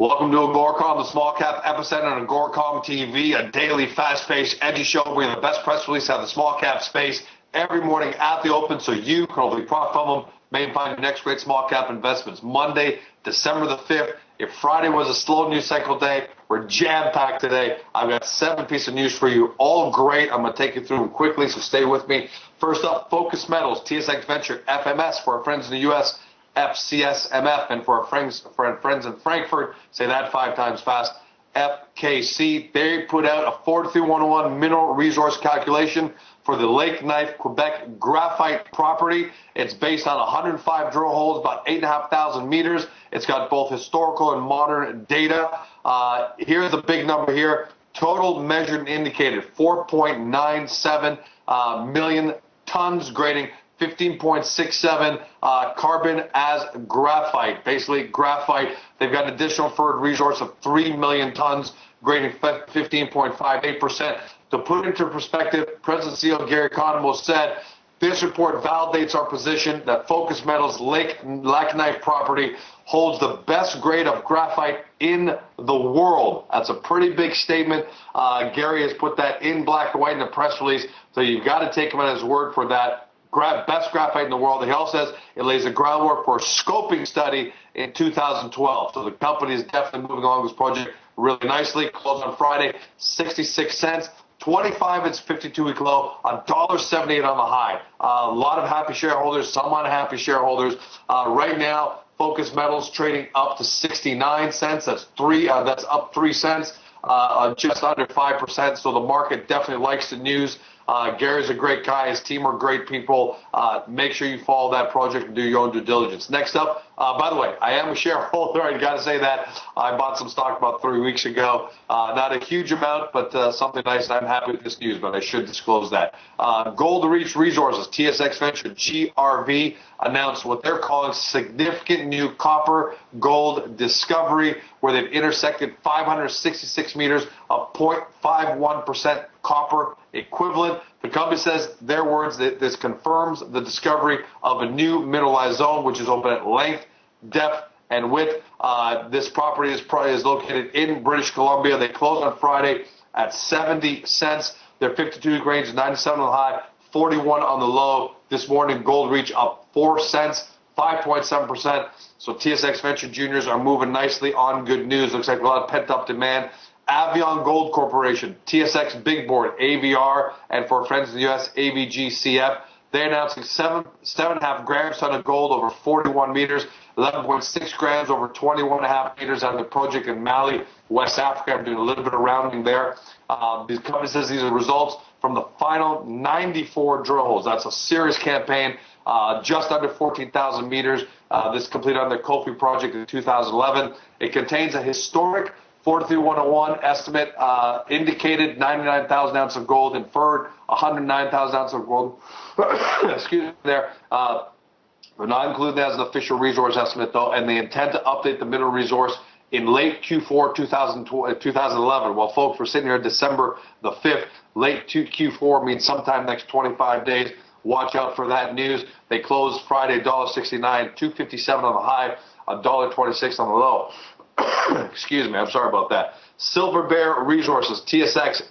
Welcome to AGORACOM, the small cap epicenter on AGORACOM TV, a daily fast-paced, edgy show bringing the best press release out of the small cap space every morning at the open so you can hopefully profit from them, maybe find your next great small cap investments. Monday, December the 5th. If Friday was a slow news cycle day, we're jam-packed today. I've got 7 pieces of news for you, all great. I'm going to take you through them quickly, so stay with me. First up, Focus Metals, TSX Venture, FMS for our friends in the U.S., FCSMF, and for our friends in Frankfurt, say that 5 times fast, FKC. They put out a 43-101 mineral resource calculation for the Lake Knife, Quebec graphite property. It's based on 105 drill holes, about 8,500 meters. It's got both historical and modern data. Here's the big number here. Total measured and indicated 4.97 million tons, grading 15.67 carbon as graphite. Basically, graphite, they've got an additional inferred resource of 3 million tons, grading 15.58%. To put it into perspective, President CEO Gary Conomo said, this report validates our position that Focus Metals Lake Knife property holds the best grade of graphite in the world. That's a pretty big statement. Gary has put that in black and white in the press release, so you've got to take him at his word for that. Best graphite in the world. He also says it lays the groundwork for a scoping study in 2012. So the company is definitely moving along this project really nicely. Closed on Friday, 66 cents. 25 its 52-week low, $1.78 on the high. A lot of happy shareholders, some unhappy shareholders. Right now, Focus Metals trading up to 69 cents. That's up 3 cents, just under 5%. So the market definitely likes the news. Gary's a great guy. His team are great people. Make sure you follow that project and do your own due diligence. Next up, by the way, I am a shareholder. I got to say that. I bought some stock about 3 weeks ago. Not a huge amount, but something nice. I'm happy with this news, but I should disclose that. Gold Reach Resources, TSX Venture, GRV, announced what they're calling significant new copper gold discovery, where they've intersected 566 meters of 0.51% copper equivalent. The company says, their words, that this confirms the discovery of a new mineralized zone, which is open at length, depth, and width. This property is located in British Columbia. They closed on Friday at 70 cents. Their 52-week range is 97 on the high, 41 on the low. This morning, Gold Reach up 4 cents, 5.7%. So TSX Venture Juniors are moving nicely on good news. Looks like a lot of pent-up demand. Avion Gold Corporation, TSX Big Board, AVR, and for friends in the U.S., AVGCF. They're announcing 7.5 grams ton of gold over 41 meters, 11.6 grams over 21.5 meters on the project in Mali, West Africa. I'm doing a little bit of rounding there. The company says these are results from the final 94 drill holes. That's a serious campaign, just under 14,000 meters. This completed on their Kofi project in 2011. It contains a historic 43-101 estimate, indicated 99,000 ounces of gold, inferred 109,000 ounces of gold. Excuse me there. We're not including that as an official resource estimate, though, and they intend to update the mineral resource in late Q4 2011. Well, folks, we're sitting here December the 5th. Late Q4 means sometime next 25 days. Watch out for that news. They closed Friday $1.69, $2.57 on the high, $1.26 on the low. Excuse me, I'm sorry about that. Silver Bear Resources, TSX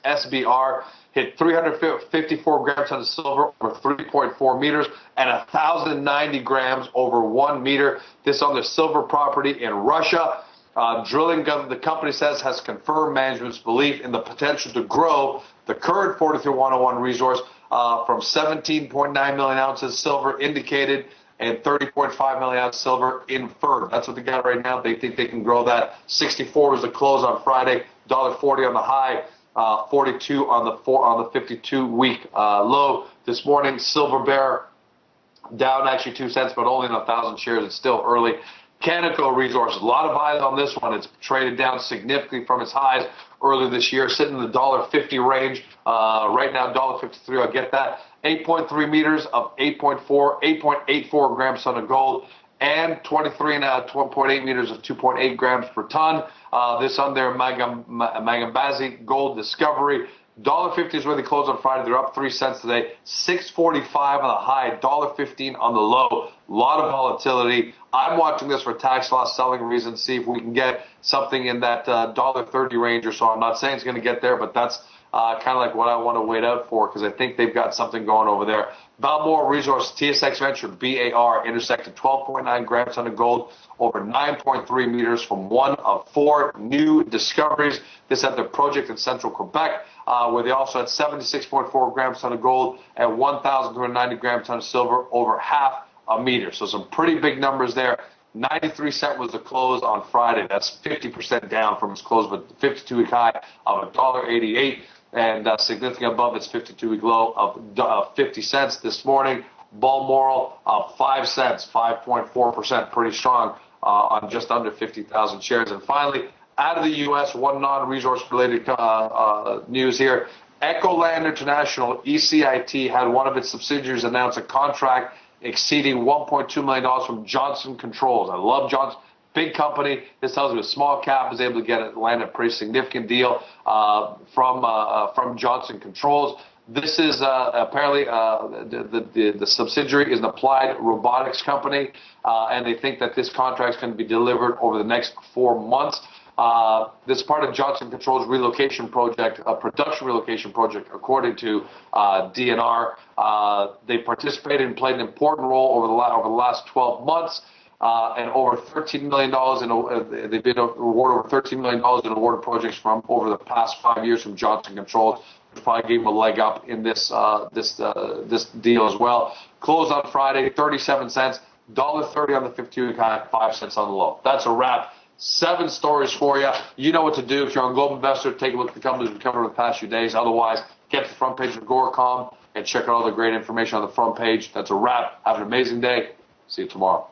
SBR, hit 354 grams ton of silver over 3.4 meters and 1,090 grams over 1 meter. This on the silver property in Russia. Drilling, the company says, has confirmed management's belief in the potential to grow the current 43-101 resource from 17.9 million ounces silver indicated and 30.5 million ounces silver inferred. That's what they got right now. They think they can grow that. 64 was the close on Friday, $1.40 on the high, 42 on the 52-week low. This morning, Silver Bear down actually 2 cents, but only in 1,000 shares. It's still early. Canaco Resources, a lot of eyes on this one. It's traded down significantly from its highs earlier this year, sitting in the $1.50 range. Right now, $1.53. I'll get that. 8.3 meters of 8.84 grams ton of gold, and 12.8 meters of 2.8 grams per ton. This on their Magambazi gold discovery. $1.50 is where they closed on Friday. They're up 3 cents today. $6.45 on the high, $1.15 on the low. A lot of volatility. I'm watching this for tax loss selling reasons. See if we can get something in that $1.30 range or so. I'm not saying it's going to get there, but that's kind of like what I want to wait out for because I think they've got something going over there. Balmoral Resources, TSX Venture, BAR, intersected 12.9 grams ton of gold over 9.3 meters from one of 4 new discoveries. This at their project in central Quebec, where they also had 76.4 grams ton of gold and 1,290 grams ton of silver over half a meter. So some pretty big numbers there. 93 cents was the close on Friday. That's 50% down from its close, but 52-week high of $1.88 and significantly above its 52-week low of 50 cents this morning. Balmoral, 5 cents, 5.4%, pretty strong on just under 50,000 shares. And finally, out of the U.S., one non-resource related news here. Ecoland International, ECIT, had one of its subsidiaries announce a contract exceeding $1.2 million from Johnson Controls. I love Johnson. Big company. This tells me a small cap is able to land a pretty significant deal from Johnson Controls. This is apparently the subsidiary is an applied robotics company, and they think that this contract is going to be delivered over the next 4 months. This is part of Johnson Controls relocation project, a production relocation project, according to DNR. They participated and played an important role over the last 12 months. And over $13 million they've been awarded over $13 million in awarded projects from over the past 5 years from Johnson Controls, which probably gave them a leg up in this deal as well. Closed on Friday, 37 cents, $1.30 on the 52-week high, 5 cents on the low. That's a wrap. 7 stories for you. You know what to do. If you're on Global Investor, take a look at the companies we've covered over the past few days. Otherwise, get to the front page of AGORACOM and check out all the great information on the front page. That's a wrap. Have an amazing day. See you tomorrow.